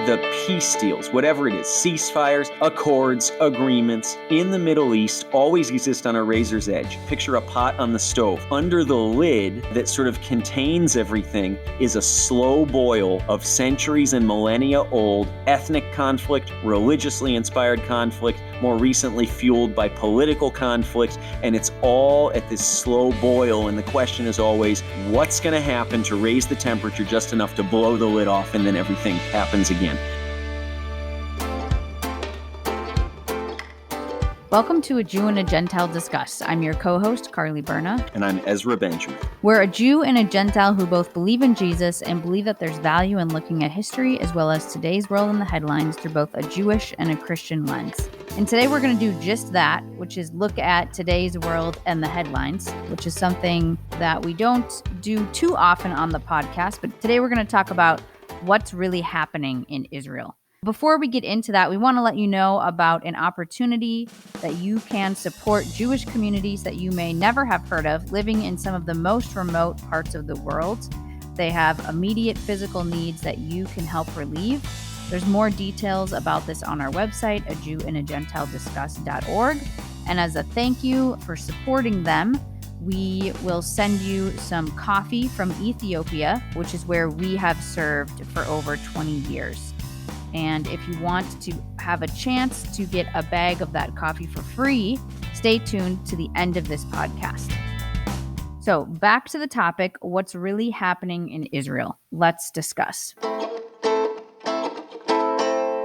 the peace deals, whatever it is, ceasefires, accords, agreements in the Middle East always exist on a razor's edge. Picture a pot on the stove. Under the lid that sort of contains everything is a slow boil of centuries and millennia old ethnic conflict, religiously inspired conflict, more recently fueled by political conflict, and it's all at this slow boil. And the question is always, what's going to happen to raise the temperature just enough to blow the lid off, and then everything happens again? Welcome to A Jew and a Gentile Discuss. I'm your co-host, Carly Berna. And I'm Ezra Benjamin. We're a Jew and a Gentile who both believe in Jesus and believe that there's value in looking at history as well as today's world in the headlines through both a Jewish and a Christian lens. And today we're going to do just that, which is look at today's world and the headlines, which is something that we don't do too often on the podcast. But today we're going to talk about what's really happening in Israel. Before we get into that, we want to let you know about an opportunity that you can support Jewish communities that you may never have heard of living in some of the most remote parts of the world. They have immediate physical needs that you can help relieve. There's more details about this on our website, ajewandagentilediscuss.org. And as a thank you for supporting them, we will send you some coffee from Ethiopia, which is where we have served for over 20 years. And if you want to have a chance to get a bag of that coffee for free, stay tuned to the end of this podcast. So back to the topic, what's really happening in Israel? Let's discuss.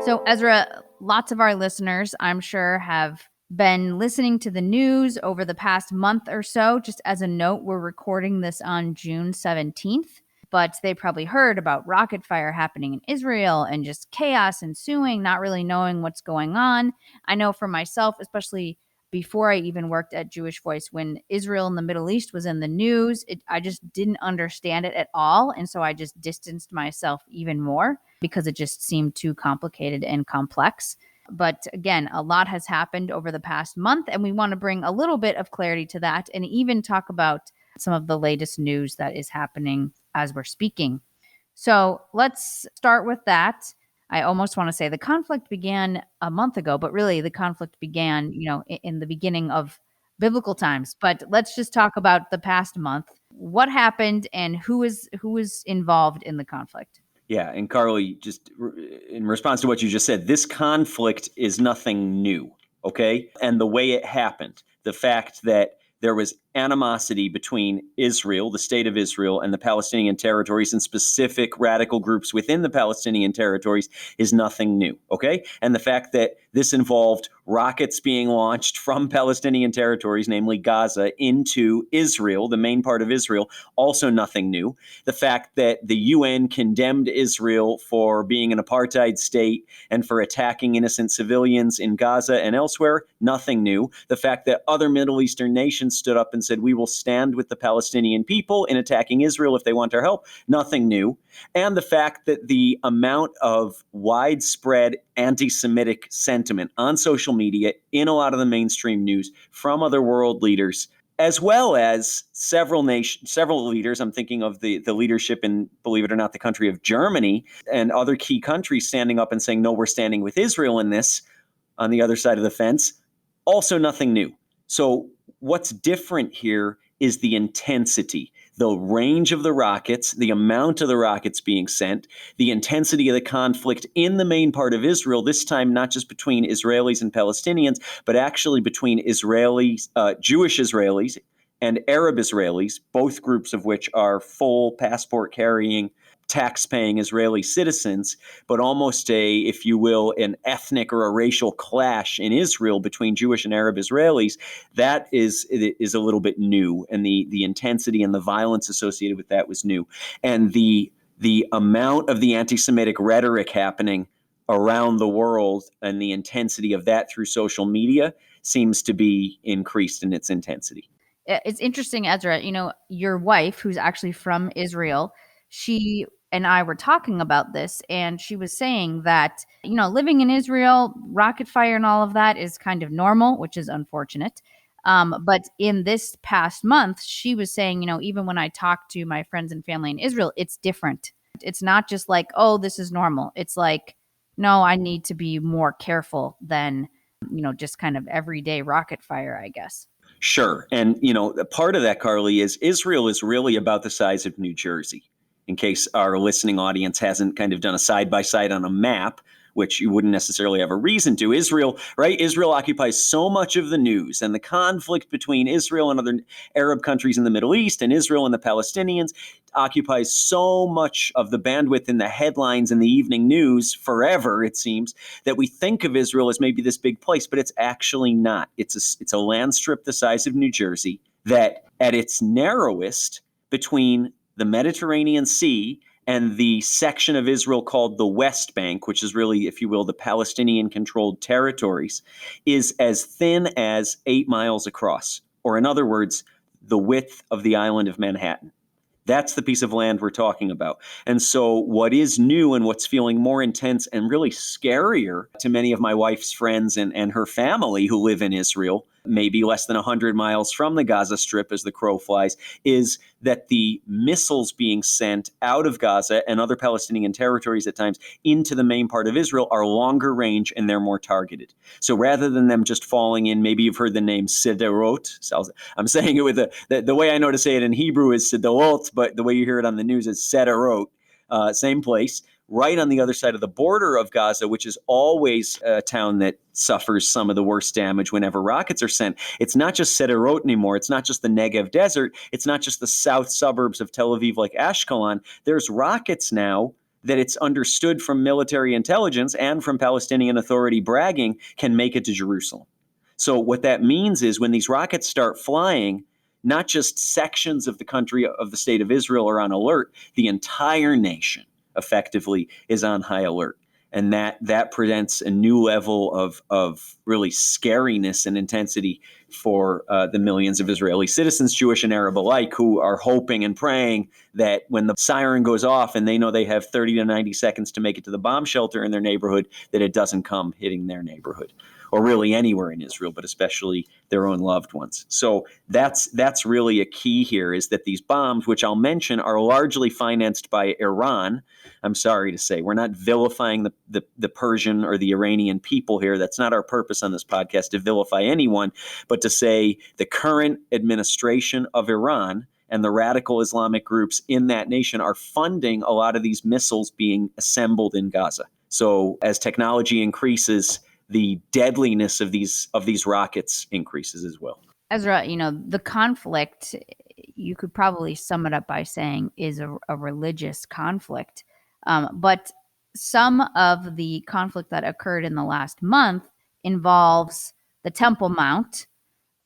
So Ezra, lots of our listeners, I'm sure, have been listening to the news over the past month or so. Just as a note, we're recording this on June 17th. But they probably heard about rocket fire happening in Israel and just chaos ensuing, not really knowing what's going on. I know for myself, especially before I even worked at Jewish Voice, when Israel and the Middle East was in the news, I just didn't understand it at all. And so I just distanced myself even more because it just seemed too complicated and complex. But again, a lot has happened over the past month, and we want to bring a little bit of clarity to that and even talk about some of the latest news that is happening as we're speaking. So let's start with that. I almost want to say the conflict began a month ago, but really the conflict began, in the beginning of biblical times. But let's just talk about the past month. What happened and who is involved in the conflict? Yeah, and Carly, just in response to what you just said, this conflict is nothing new, okay? And the way it happened, the fact that there was animosity between Israel, the state of Israel, and the Palestinian territories and specific radical groups within the Palestinian territories is nothing new, okay? And the fact that this involved rockets being launched from Palestinian territories, namely Gaza, into Israel, the main part of Israel, also nothing new. The fact that the UN condemned Israel for being an apartheid state and for attacking innocent civilians in Gaza and elsewhere, nothing new. The fact that other Middle Eastern nations stood up and said, we will stand with the Palestinian people in attacking Israel if they want our help, nothing new. And the fact that the amount of widespread anti-Semitic sentiment on social media, in a lot of the mainstream news, from other world leaders, as well as several leaders, I'm thinking of the leadership in, believe it or not, the country of Germany and other key countries standing up and saying, no, we're standing with Israel in this, on the other side of the fence, also nothing new. So what's different here is the intensity, the range of the rockets, the amount of the rockets being sent, the intensity of the conflict in the main part of Israel, this time not just between Israelis and Palestinians, but actually between Israelis, Jewish Israelis and Arab Israelis, both groups of which are full passport-carrying, tax-paying Israeli citizens, but almost if you will, an ethnic or a racial clash in Israel between Jewish and Arab Israelis. That is a little bit new, and the intensity and the violence associated with that was new. And the amount of the anti-Semitic rhetoric happening around the world and the intensity of that through social media seems to be increased in its intensity. It's interesting, Ezra, your wife, who's actually from Israel, she and I were talking about this, and she was saying that, living in Israel, rocket fire and all of that is kind of normal, which is unfortunate. But in this past month, she was saying, even when I talk to my friends and family in Israel, it's different. It's not just like, oh, this is normal. It's like no, I need to be more careful than, just kind of everyday rocket fire, I guess. Sure. And, part of that, Carly, is Israel is really about the size of New Jersey. In case our listening audience hasn't kind of done a side-by-side on a map, which you wouldn't necessarily have a reason to. Israel, right? Israel occupies so much of the news, and the conflict between Israel and other Arab countries in the Middle East and Israel and the Palestinians occupies so much of the bandwidth in the headlines and the evening news forever, it seems, that we think of Israel as maybe this big place, but it's actually not. It's a land strip the size of New Jersey that at its narrowest between the Mediterranean Sea and the section of Israel called the West Bank, which is really, if you will, the Palestinian-controlled territories, is as thin as 8 miles across, or in other words, the width of the island of Manhattan. That's the piece of land we're talking about. And so what is new and what's feeling more intense and really scarier to many of my wife's friends and her family who live in Israel, maybe less than 100 miles from the Gaza Strip as the crow flies, is that the missiles being sent out of Gaza and other Palestinian territories at times into the main part of Israel are longer range and they're more targeted. So rather than them just falling in, maybe you've heard the name Sderot. So I'm saying it with the way I know to say it in Hebrew is Sderot, but the way you hear it on the news is Sderot, same place. Right on the other side of the border of Gaza, which is always a town that suffers some of the worst damage whenever rockets are sent. It's not just Sderot anymore. It's not just the Negev Desert. It's not just the south suburbs of Tel Aviv like Ashkelon. There's rockets now that it's understood from military intelligence and from Palestinian Authority bragging can make it to Jerusalem. So what that means is when these rockets start flying, not just sections of the country of the state of Israel are on alert, the entire nation effectively is on high alert. And that presents a new level of really scariness and intensity for the millions of Israeli citizens, Jewish and Arab alike, who are hoping and praying that when the siren goes off and they know they have 30 to 90 seconds to make it to the bomb shelter in their neighborhood, that it doesn't come hitting their neighborhood, or really anywhere in Israel, but especially their own loved ones. So that's really a key here, is that these bombs, which I'll mention, are largely financed by Iran. I'm sorry to say, we're not vilifying the Persian or the Iranian people here. That's not our purpose on this podcast, to vilify anyone, but to say the current administration of Iran and the radical Islamic groups in that nation are funding a lot of these missiles being assembled in Gaza. So as technology increases, the deadliness of these rockets increases as well. Ezra, the conflict, you could probably sum it up by saying, is a religious conflict. But some of the conflict that occurred in the last month involves the Temple Mount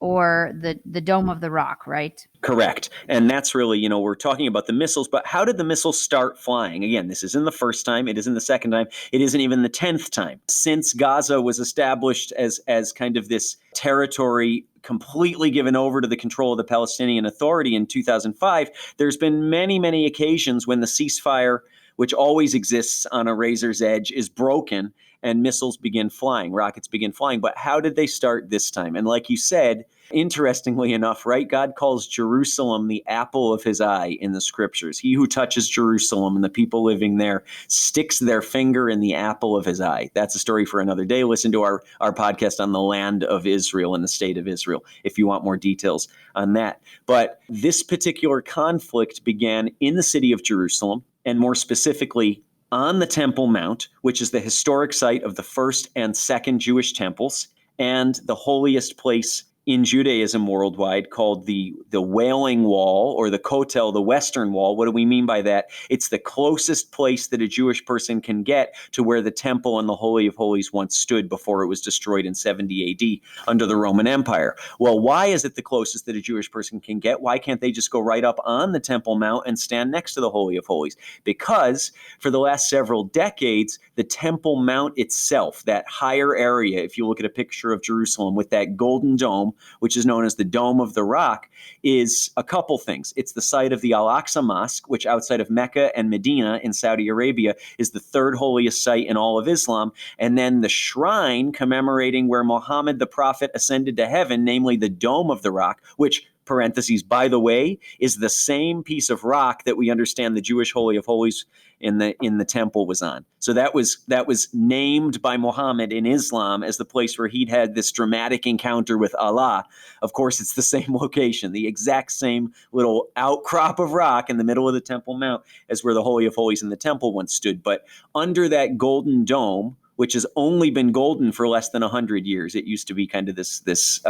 or the Dome of the Rock, right? Correct. And that's really, we're talking about the missiles, but how did the missiles start flying? Again, this isn't the first time. It isn't the second time. It isn't even the 10th time. Since Gaza was established as kind of this territory completely given over to the control of the Palestinian Authority in 2005, there's been many, many occasions when the ceasefire, which always exists on a razor's edge, is broken and missiles begin flying, rockets begin flying. But how did they start this time? And like you said, interestingly enough, right, God calls Jerusalem the apple of his eye in the scriptures. He who touches Jerusalem and the people living there sticks their finger in the apple of his eye. That's a story for another day. Listen to our podcast on the land of Israel and the state of Israel if you want more details on that. But this particular conflict began in the city of Jerusalem, and more specifically on the Temple Mount, which is the historic site of the first and second Jewish temples and the holiest place in Judaism worldwide, called the Wailing Wall, or the Kotel, the Western Wall. What do we mean by that? It's the closest place that a Jewish person can get to where the temple and the Holy of Holies once stood before it was destroyed in 70 AD under the Roman Empire. Well, why is it the closest that a Jewish person can get? Why can't they just go right up on the Temple Mount and stand next to the Holy of Holies? Because for the last several decades, the Temple Mount itself, that higher area, if you look at a picture of Jerusalem with that golden dome, which is known as the Dome of the Rock, is a couple things. It's the site of the Al-Aqsa Mosque, which outside of Mecca and Medina in Saudi Arabia is the third holiest site in all of Islam. And then the shrine commemorating where Muhammad the Prophet ascended to heaven, namely the Dome of the Rock, which, parentheses, by the way, is the same piece of rock that we understand the Jewish Holy of Holies in the temple was on. So that was named by Muhammad in Islam as the place where he'd had this dramatic encounter with Allah. Of course, it's the same location, the exact same little outcrop of rock in the middle of the Temple Mount as where the Holy of Holies in the temple once stood. But under that golden dome, which has only been golden for less than 100 years. It used to be kind of this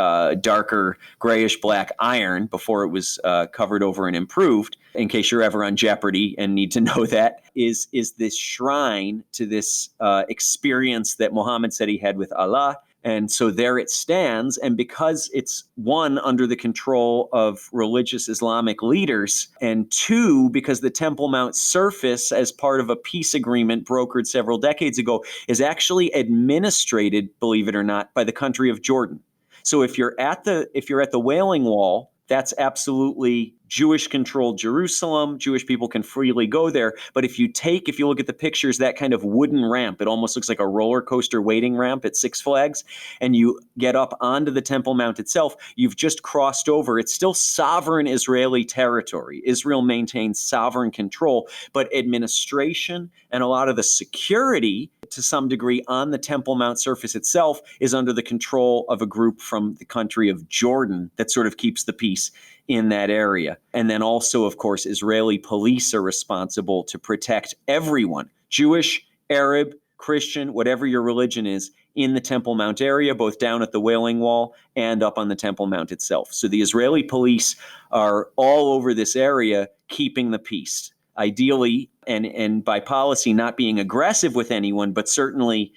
darker grayish black iron before it was covered over and improved. In case you're ever on Jeopardy and need to know that, is this shrine to this experience that Muhammad said he had with Allah. And so there it stands. And because it's, one, under the control of religious Islamic leaders, and two, because the Temple Mount surface, as part of a peace agreement brokered several decades ago, is actually administrated, believe it or not, by the country of Jordan. So if you're at the Wailing Wall, that's absolutely Jewish-controlled Jerusalem. Jewish people can freely go there. But if you look at the pictures, that kind of wooden ramp, it almost looks like a roller coaster waiting ramp at Six Flags, and you get up onto the Temple Mount itself, you've just crossed over. It's still sovereign Israeli territory. Israel maintains sovereign control, but administration and a lot of the security, to some degree, on the Temple Mount surface itself is under the control of a group from the country of Jordan that sort of keeps the peace in that area. And then also, of course, Israeli police are responsible to protect everyone, Jewish, Arab, Christian, whatever your religion is, in the Temple Mount area, both down at the Wailing Wall and up on the Temple Mount itself. So the Israeli police are all over this area keeping the peace, ideally, and by policy, not being aggressive with anyone, but certainly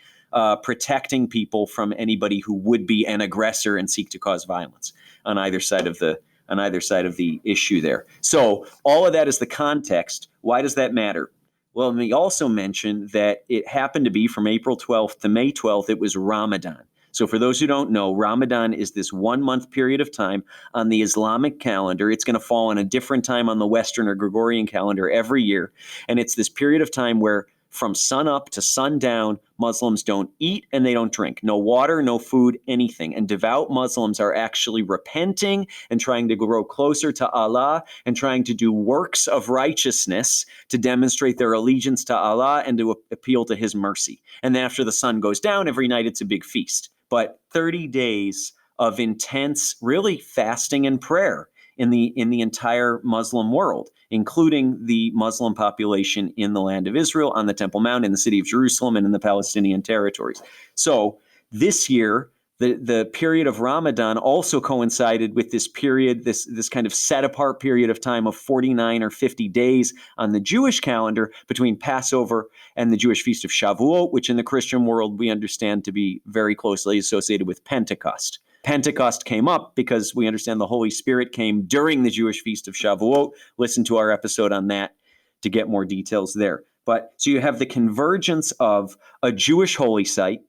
protecting people from anybody who would be an aggressor and seek to cause violence on either side of the issue there. So all of that is the context. Why does that matter? Well, let me also mention that it happened to be from April 12th to May 12th, it was Ramadan. So for those who don't know, Ramadan is this 1 month period of time on the Islamic calendar. It's going to fall on a different time on the Western or Gregorian calendar every year. And it's this period of time where from sun up to sundown, Muslims don't eat and they don't drink. No water, no food, anything. And devout Muslims are actually repenting and trying to grow closer to Allah and trying to do works of righteousness to demonstrate their allegiance to Allah and to appeal to His mercy. And then after the sun goes down, every night it's a big feast. But 30 days of intense, really fasting and prayer in the entire Muslim world, including the Muslim population in the land of Israel, on the Temple Mount, in the city of Jerusalem, and in the Palestinian territories. So this year, the period of Ramadan also coincided with this period, this kind of set-apart period of time of 49 or 50 days on the Jewish calendar between Passover and the Jewish feast of Shavuot, which in the Christian world we understand to be very closely associated with Pentecost. Pentecost came up because we understand the Holy Spirit came during the Jewish feast of Shavuot. Listen to our episode on that to get more details there. But so you have the convergence of a Jewish holy site,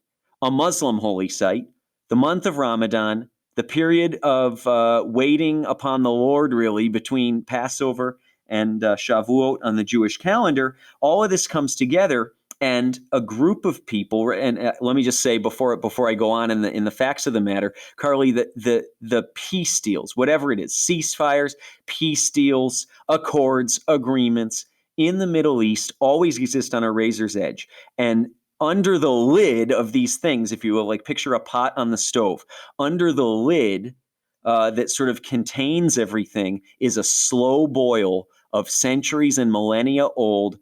a Muslim holy site, the month of Ramadan, the period of waiting upon the Lord, really, between Passover and Shavuot on the Jewish calendar. All of this comes together. And a group of people, and let me just say before I go on in the facts of the matter, Carly, the peace deals, whatever it is, ceasefires, peace deals, accords, agreements in the Middle East always exist on a razor's edge. And under the lid of these things, if you will, like picture a pot on the stove, under the lid that sort of contains everything is a slow boil of centuries and millennia old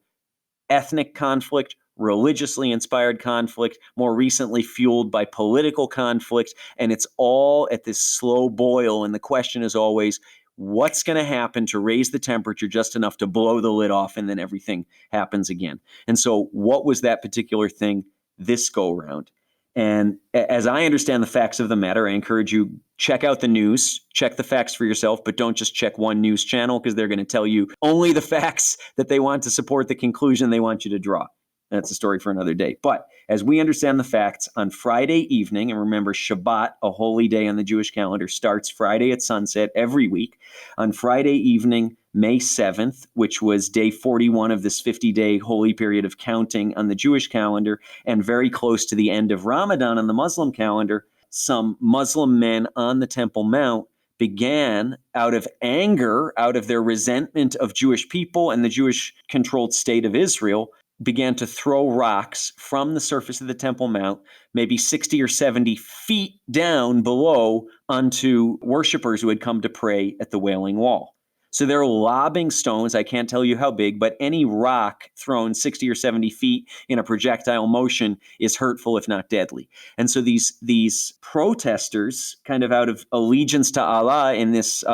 ethnic conflict, religiously inspired conflict, more recently fueled by political conflict, and it's all at this slow boil. And the question is always, what's going to happen to raise the temperature just enough to blow the lid off, and then everything happens again? And so what was that particular thing this go round? And as I understand the facts of the matter, I encourage you, check out the news, check the facts for yourself, but don't just check one news channel, because they're going to tell you only the facts that they want to support the conclusion they want you to draw. That's a story for another day. But as we understand the facts, on Friday evening, and remember Shabbat, a holy day on the Jewish calendar, starts Friday at sunset every week. On Friday evening, May 7th, which was day 41 of this 50-day holy period of counting on the Jewish calendar, and very close to the end of Ramadan on the Muslim calendar, some Muslim men on the Temple Mount began out of anger, out of their resentment of Jewish people and the Jewish-controlled state of Israel, began to throw rocks from the surface of the Temple Mount, maybe 60 or 70 feet down below, onto worshipers who had come to pray at the Wailing Wall. So they're lobbing stones, I can't tell you how big, but any rock thrown 60 or 70 feet in a projectile motion is hurtful, if not deadly. And so these protesters, kind of out of allegiance to Allah in this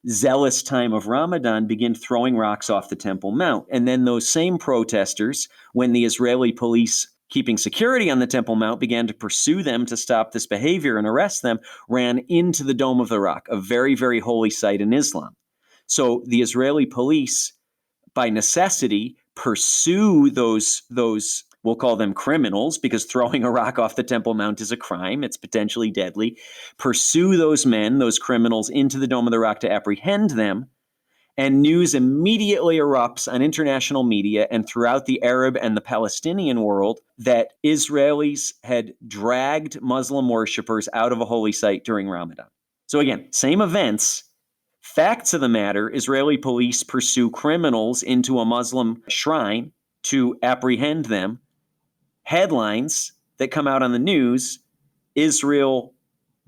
zealous time of Ramadan, begin throwing rocks off the Temple Mount. And then those same protesters, when the Israeli police keeping security on the Temple Mount began to pursue them to stop this behavior and arrest them, ran into the Dome of the Rock, a very, very holy site in Islam. So the Israeli police, by necessity, pursue those we'll call them criminals, because throwing a rock off the Temple Mount is a crime. It's potentially deadly. Pursue those men, those criminals, into the Dome of the Rock to apprehend them. And news immediately erupts on international media and throughout the Arab and the Palestinian world that Israelis had dragged Muslim worshipers out of a holy site during Ramadan. So again, same events. Facts of the matter, Israeli police pursue criminals into a Muslim shrine to apprehend them. Headlines that come out on the news, Israel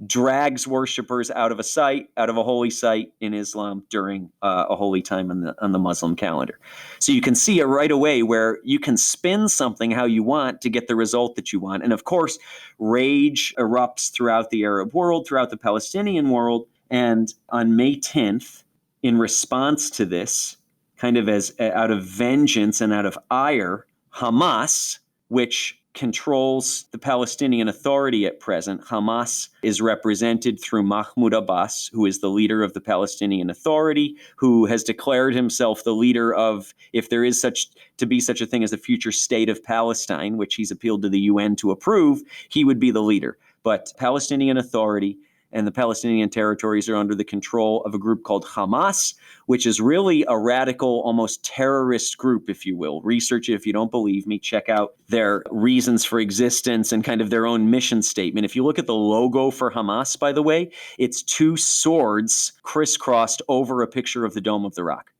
drags worshipers out of a holy site in Islam during a holy time on the Muslim calendar. So you can see it right away where you can spin something how you want to get the result that you want. And of course, rage erupts throughout the Arab world, throughout the Palestinian world. And on May 10th, in response to this, kind of as out of vengeance and out of ire, Hamas, which controls the Palestinian Authority at present. Hamas is represented through Mahmoud Abbas, who is the leader of the Palestinian Authority, who has declared himself the leader of, if there is such a thing as a future state of Palestine, which he's appealed to the UN to approve, he would be the leader. But Palestinian Authority and the Palestinian territories are under the control of a group called Hamas, which is really a radical, almost terrorist group, if you will. Research it if you don't believe me. Check out their reasons for existence and kind of their own mission statement. If you look at the logo for Hamas, by the way, it's two swords crisscrossed over a picture of the Dome of the Rock.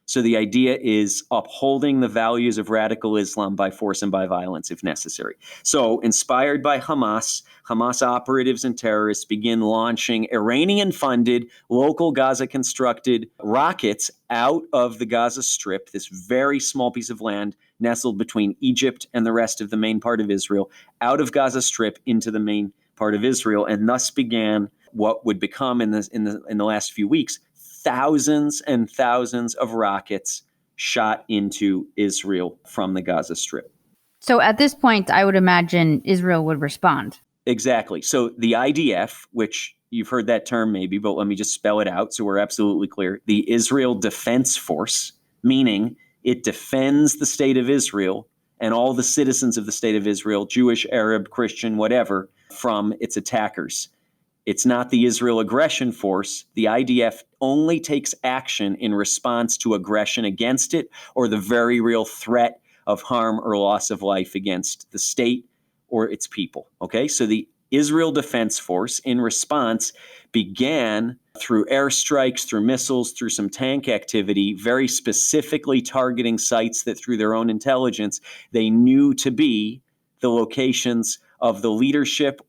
So the idea is upholding the values of radical Islam by force and by violence if necessary. So inspired by Hamas, Hamas operatives and terrorists begin launching Iranian-funded, local Gaza-constructed rockets out of the Gaza Strip, this very small piece of land nestled between Egypt and the rest of the main part of Israel, out of Gaza Strip into the main part of Israel, and thus began what would become in the last few weeks thousands and thousands of rockets shot into Israel from the Gaza Strip. So at this point, I would imagine Israel would respond. Exactly. So the IDF, which you've heard that term maybe, but let me just spell it out so we're absolutely clear. The Israel Defense Force, meaning it defends the state of Israel and all the citizens of the state of Israel, Jewish, Arab, Christian, whatever, from its attackers. It's not the Israel Aggression Force. The IDF only takes action in response to aggression against it or the very real threat of harm or loss of life against the state or its people. Okay, so the Israel Defense Force, in response, began through airstrikes, through missiles, through some tank activity, very specifically targeting sites that through their own intelligence, they knew to be the locations of the leadership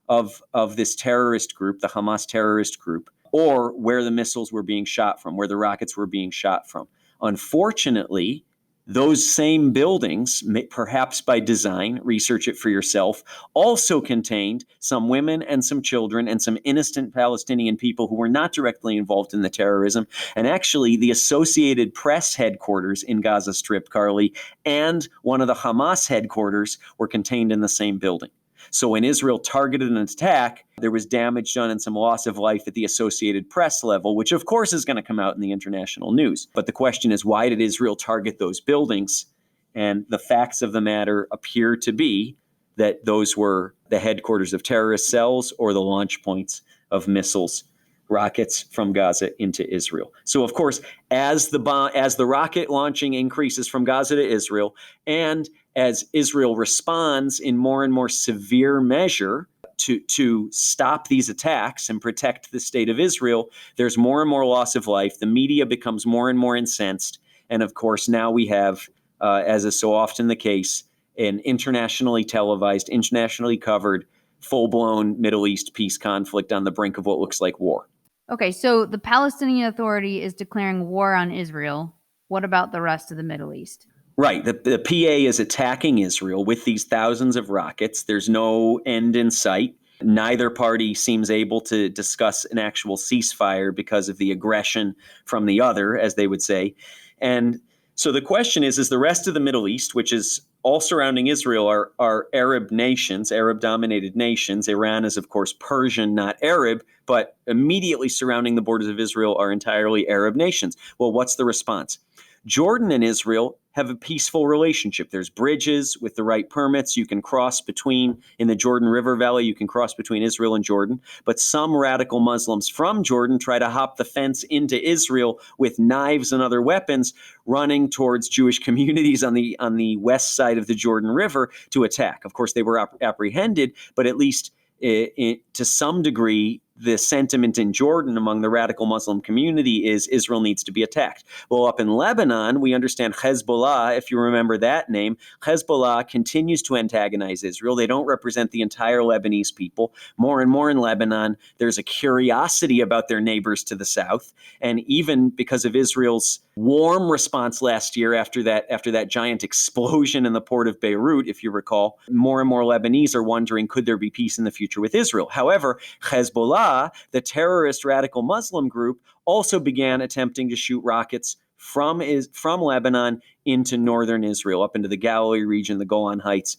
of this terrorist group, the Hamas terrorist group, or where the missiles were being shot from, where the rockets were being shot from. Unfortunately, those same buildings, perhaps by design, research it for yourself, also contained some women and some children and some innocent Palestinian people who were not directly involved in the terrorism. And actually, the Associated Press headquarters in Gaza Strip, Carly, and one of the Hamas headquarters were contained in the same building. So when Israel targeted an attack, there was damage done and some loss of life at the Associated Press level, which of course is going to come out in the international news. But the question is, why did Israel target those buildings? And the facts of the matter appear to be that those were the headquarters of terrorist cells or the launch points of missiles, rockets from Gaza into Israel. So of course, as the rocket launching increases from Gaza to Israel, and as Israel responds in more and more severe measure, to stop these attacks and protect the state of Israel, there's more and more loss of life. The media becomes more and more incensed. And of course, now we have, as is so often the case, an internationally televised, internationally covered, full-blown Middle East peace conflict on the brink of what looks like war. Okay, so the Palestinian Authority is declaring war on Israel. What about the rest of the Middle East? Right. The PA is attacking Israel with these thousands of rockets. There's no end in sight. Neither party seems able to discuss an actual ceasefire because of the aggression from the other, as they would say. And so the question is the rest of the Middle East, which is all surrounding Israel, are Arab nations, Arab-dominated nations. Iran is, of course, Persian, not Arab, but immediately surrounding the borders of Israel are entirely Arab nations. Well, what's the response? Jordan and Israel have a peaceful relationship. There's bridges with the right permits. You can cross between, in the Jordan River Valley, you can cross between Israel and Jordan. But some radical Muslims from Jordan try to hop the fence into Israel with knives and other weapons, running towards Jewish communities on the west side of the Jordan River to attack. Of course, they were apprehended, but at least to some degree, the sentiment in Jordan among the radical Muslim community is Israel needs to be attacked. Well, up in Lebanon, we understand Hezbollah, if you remember that name, Hezbollah continues to antagonize Israel. They don't represent the entire Lebanese people. More and more in Lebanon, there's a curiosity about their neighbors to the south. And even because of Israel's warm response last year after that giant explosion in the port of Beirut, if you recall, more and more Lebanese are wondering, could there be peace in the future with Israel? However, Hezbollah, the terrorist radical Muslim group, also began attempting to shoot rockets from Lebanon into northern Israel, up into the Galilee region, the Golan Heights,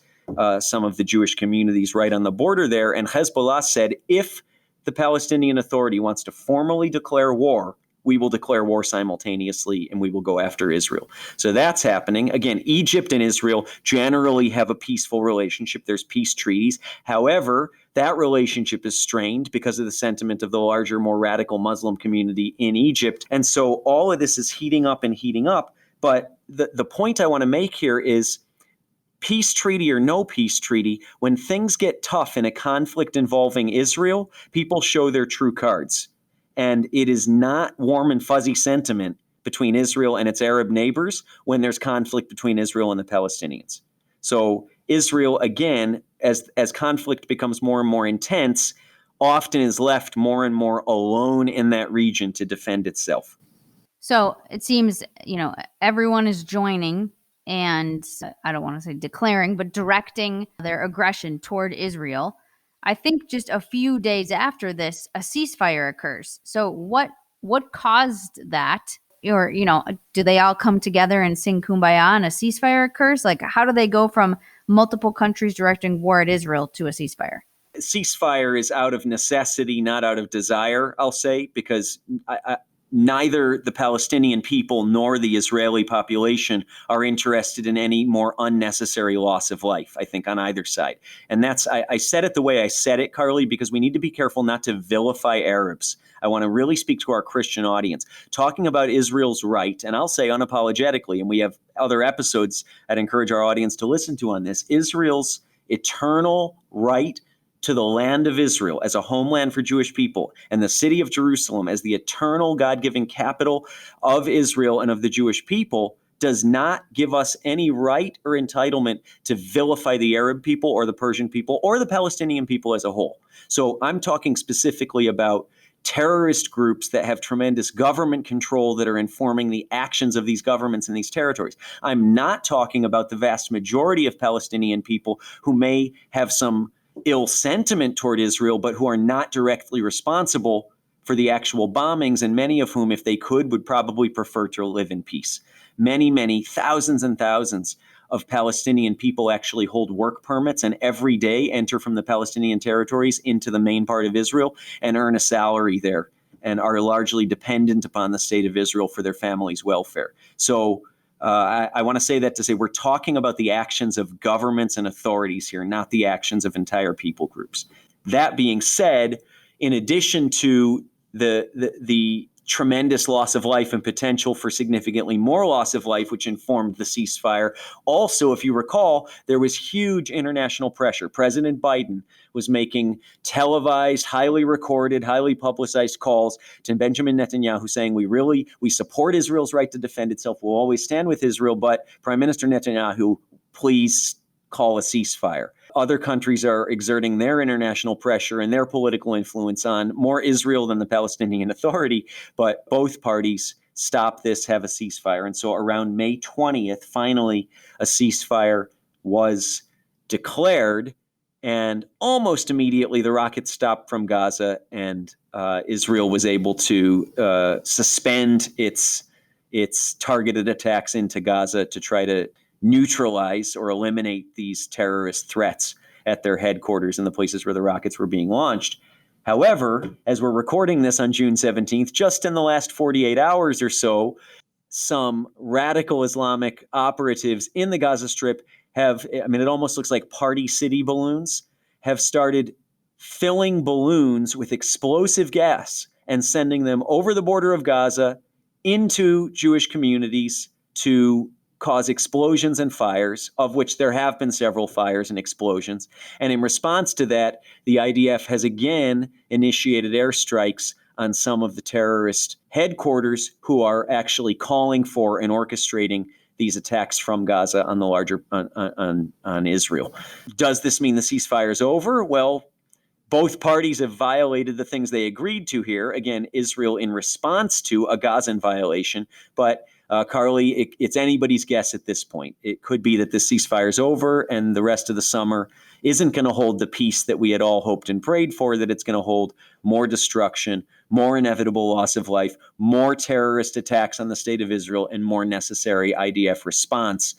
some of the Jewish communities right on the border there. And Hezbollah said, if the Palestinian Authority wants to formally declare war, we will declare war simultaneously and we will go after Israel. So that's happening. Again, Egypt and Israel generally have a peaceful relationship. There's peace treaties. However, that relationship is strained because of the sentiment of the larger, more radical Muslim community in Egypt. And so all of this is heating up and heating up. But the point I want to make here is, peace treaty or no peace treaty, when things get tough in a conflict involving Israel, people show their true cards. And it is not warm and fuzzy sentiment between Israel and its Arab neighbors when there's conflict between Israel and the Palestinians. So Israel, again, as conflict becomes more and more intense, often is left more and more alone in that region to defend itself. So it seems, everyone is joining and I don't want to say declaring, but directing their aggression toward Israel. I think just a few days after this, a ceasefire occurs. So what caused that? Or, do they all come together and sing Kumbaya and a ceasefire occurs? Like, how do they go from multiple countries directing war at Israel to a ceasefire? Ceasefire is out of necessity, not out of desire, I'll say, because neither the Palestinian people nor the Israeli population are interested in any more unnecessary loss of life, I think, on either side. And I said it the way I said it, Carly, because we need to be careful not to vilify Arabs. I want to really speak to our Christian audience. Talking about Israel's right, and I'll say unapologetically, and we have other episodes I'd encourage our audience to listen to on this, Israel's eternal right to the land of Israel as a homeland for Jewish people, and the city of Jerusalem as the eternal God-given capital of Israel and of the Jewish people, does not give us any right or entitlement to vilify the Arab people or the Persian people or the Palestinian people as a whole. So I'm talking specifically about terrorist groups that have tremendous government control that are informing the actions of these governments in these territories. I'm not talking about the vast majority of Palestinian people who may have some ill sentiment toward Israel, but who are not directly responsible for the actual bombings, and many of whom, if they could, would probably prefer to live in peace. Many, many, thousands and thousands of Palestinian people actually hold work permits and every day enter from the Palestinian territories into the main part of Israel and earn a salary there and are largely dependent upon the state of Israel for their family's welfare. So I want to say that to say we're talking about the actions of governments and authorities here, not the actions of entire people groups. That being said, in addition to the tremendous loss of life and potential for significantly more loss of life, which informed the ceasefire. Also, if you recall, there was huge international pressure. President Biden was making televised, highly recorded, highly publicized calls to Benjamin Netanyahu saying, we support Israel's right to defend itself. We'll always stand with Israel, but Prime Minister Netanyahu, please call a ceasefire. Other countries are exerting their international pressure and their political influence on more Israel than the Palestinian Authority, but both parties stop this, have a ceasefire. And so around May 20th, finally, a ceasefire was declared, and almost immediately the rockets stopped from Gaza, and Israel was able to suspend its targeted attacks into Gaza to try to neutralize or eliminate these terrorist threats at their headquarters and the places where the rockets were being launched. However, as we're recording this on June 17th, just in the last 48 hours or so, some radical Islamic operatives in the Gaza Strip it almost looks like Party City balloons, have started filling balloons with explosive gas and sending them over the border of Gaza into Jewish communities to cause explosions and fires, of which there have been several fires and explosions. And in response to that, the IDF has again initiated airstrikes on some of the terrorist headquarters who are actually calling for and orchestrating these attacks from Gaza on the larger on Israel. Does this mean the ceasefire is over? Well, both parties have violated the things they agreed to here. Again, Israel in response to a Gazan violation, but Carly, it's anybody's guess at this point. It could be that the ceasefire is over and the rest of the summer isn't going to hold the peace that we had all hoped and prayed for, that it's going to hold more destruction, more inevitable loss of life, more terrorist attacks on the state of Israel, and more necessary IDF response.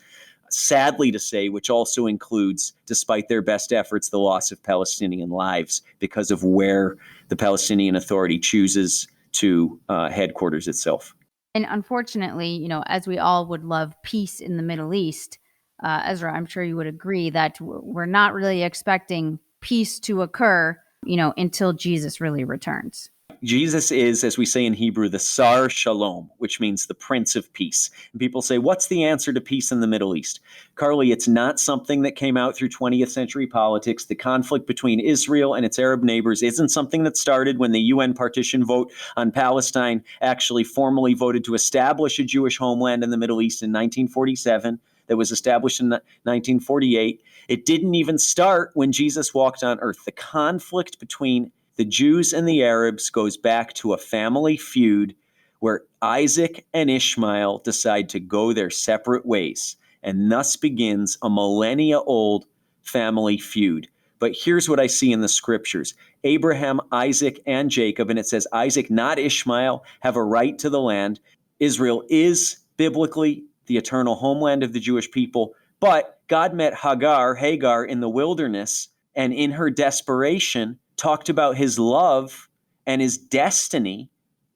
Sadly to say, which also includes, despite their best efforts, the loss of Palestinian lives because of where the Palestinian Authority chooses to headquarters itself. And unfortunately, as we all would love peace in the Middle East, Ezra, I'm sure you would agree that we're not really expecting peace to occur, until Jesus really returns. Jesus is, as we say in Hebrew, the Sar Shalom, which means the Prince of Peace. And people say, what's the answer to peace in the Middle East? Carly, it's not something that came out through 20th century politics. The conflict between Israel and its Arab neighbors isn't something that started when the UN partition vote on Palestine actually formally voted to establish a Jewish homeland in the Middle East in 1947. That was established in 1948. It didn't even start when Jesus walked on earth. The conflict between the Jews and the Arabs goes back to a family feud where Isaac and Ishmael decide to go their separate ways, and thus begins a millennia-old family feud. But here's what I see in the scriptures. Abraham, Isaac, and Jacob, and it says Isaac, not Ishmael, have a right to the land. Israel is biblically the eternal homeland of the Jewish people, but God met Hagar in the wilderness, and in her desperation, talked about his love and his destiny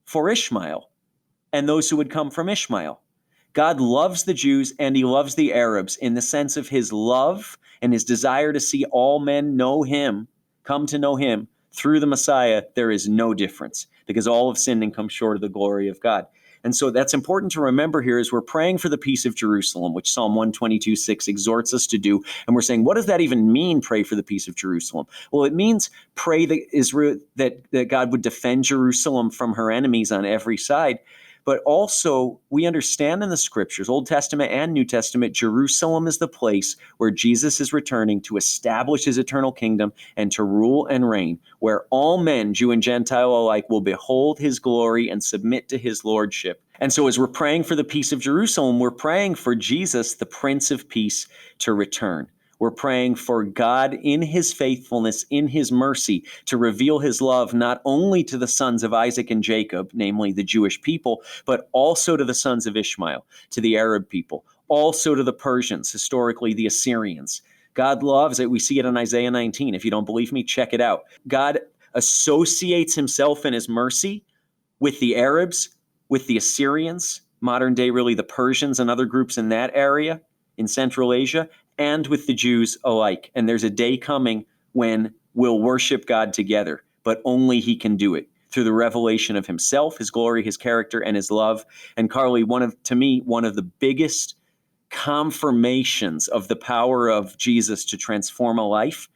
for Ishmael and those who would come from Ishmael. God loves the Jews and he loves the Arabs in the sense of his love and his desire to see all men know him, come to know him through the Messiah. There is no difference because all have sinned and come short of the glory of God. And so that's important to remember here as we're praying for the peace of Jerusalem, which Psalm 122:6 exhorts us to do. And we're saying, what does that even mean, pray for the peace of Jerusalem? Well, it means pray that Israel, that God would defend Jerusalem from her enemies on every side. But also, we understand in the scriptures, Old Testament and New Testament, Jerusalem is the place where Jesus is returning to establish his eternal kingdom and to rule and reign, where all men, Jew and Gentile alike, will behold his glory and submit to his lordship. And so as we're praying for the peace of Jerusalem, we're praying for Jesus, the Prince of Peace, to return. We're praying for God in his faithfulness, in his mercy, to reveal his love not only to the sons of Isaac and Jacob, namely the Jewish people, but also to the sons of Ishmael, to the Arab people, also to the Persians, historically the Assyrians. God loves it. We see it in Isaiah 19. If you don't believe me, check it out. God associates himself in his mercy with the Arabs, with the Assyrians, modern day really the Persians and other groups in that area in Central Asia, and with the Jews alike. And there's a day coming when we'll worship God together, but only he can do it through the revelation of himself, his glory, his character, and his love. And Carly, to me, one of the biggest confirmations of the power of Jesus to transform a life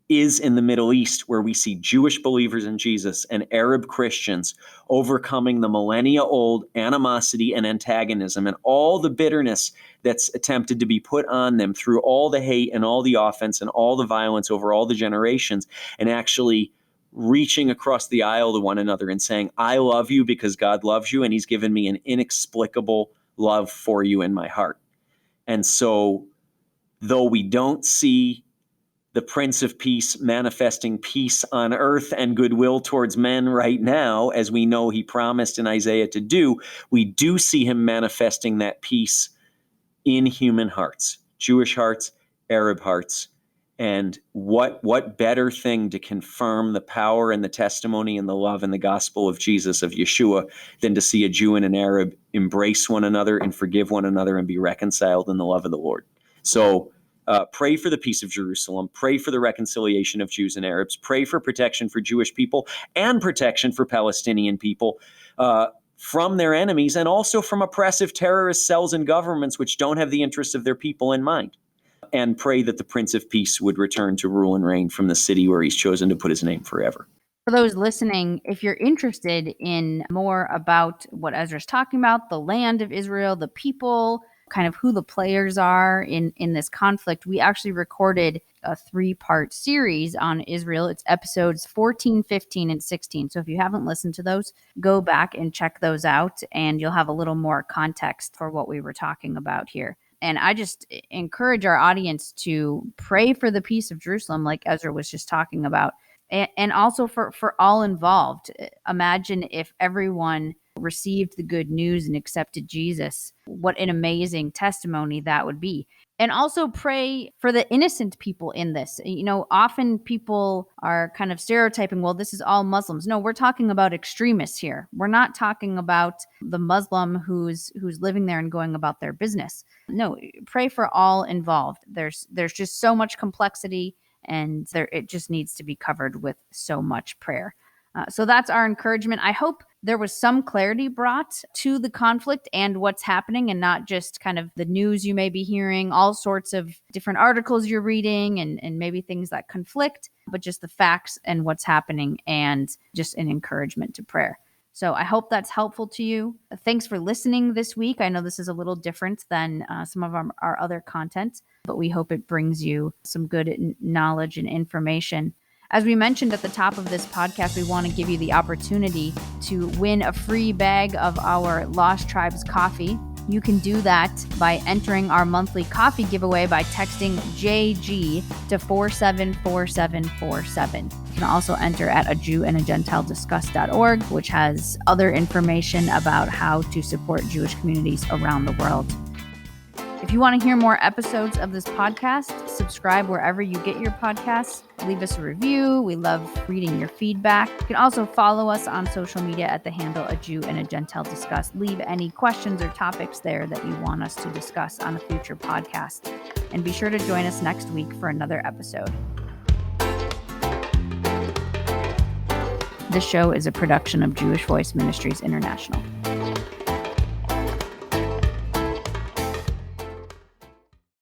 is in the Middle East, where we see Jewish believers in Jesus and Arab Christians overcoming the millennia-old animosity and antagonism and all the bitterness that's attempted to be put on them through all the hate and all the offense and all the violence over all the generations, and actually reaching across the aisle to one another and saying, I love you because God loves you, and he's given me an inexplicable love for you in my heart. And so, though we don't see the Prince of Peace manifesting peace on earth and goodwill towards men right now, as we know he promised in Isaiah to do, we do see him manifesting that peace in human hearts, Jewish hearts, Arab hearts. And what better thing to confirm the power and the testimony and the love and the gospel of Jesus, of Yeshua, than to see a Jew and an Arab embrace one another and forgive one another and be reconciled in the love of the Lord. So pray for the peace of Jerusalem. Pray for the reconciliation of Jews and Arabs. Pray for protection for Jewish people and protection for Palestinian people from their enemies, and also from oppressive terrorist cells and governments which don't have the interests of their people in mind. And pray that the Prince of Peace would return to rule and reign from the city where he's chosen to put his name forever. For those listening, if you're interested in more about what Ezra's talking about, the land of Israel, the people, kind of who the players are in this conflict, we actually recorded a 3-part series on Israel. It's episodes 14, 15, and 16. So if you haven't listened to those, go back and check those out, and you'll have a little more context for what we were talking about here. And I just encourage our audience to pray for the peace of Jerusalem, like Ezra was just talking about, and also for all involved. Imagine if everyone received the good news and accepted Jesus. What an amazing testimony that would be. And also pray for the innocent people in this. You know, often people are kind of stereotyping, well, this is all Muslims. No, we're talking about extremists here. We're not talking about the Muslim who's living there and going about their business. No, pray for all involved. There's just so much complexity, and it just needs to be covered with so much prayer. So that's our encouragement. I hope there was some clarity brought to the conflict and what's happening, and not just kind of the news you may be hearing, all sorts of different articles you're reading, and maybe things that conflict, but just the facts and what's happening, and just an encouragement to prayer. So I hope that's helpful to you. Thanks for listening this week. I know this is a little different than some of our other content, but we hope it brings you some good knowledge and information. As we mentioned at the top of this podcast, we want to give you the opportunity to win a free bag of our Lost Tribes coffee. You can do that by entering our monthly coffee giveaway by texting JG to 474747. You can also enter at ajewandagentilediscuss.org, which has other information about how to support Jewish communities around the world. If you want to hear more episodes of this podcast, subscribe wherever you get your podcasts. Leave us a review. We love reading your feedback. You can also follow us on social media at the handle A Jew and a Gentile Discuss. Leave any questions or topics there that you want us to discuss on a future podcast. And be sure to join us next week for another episode. This show is a production of Jewish Voice Ministries International.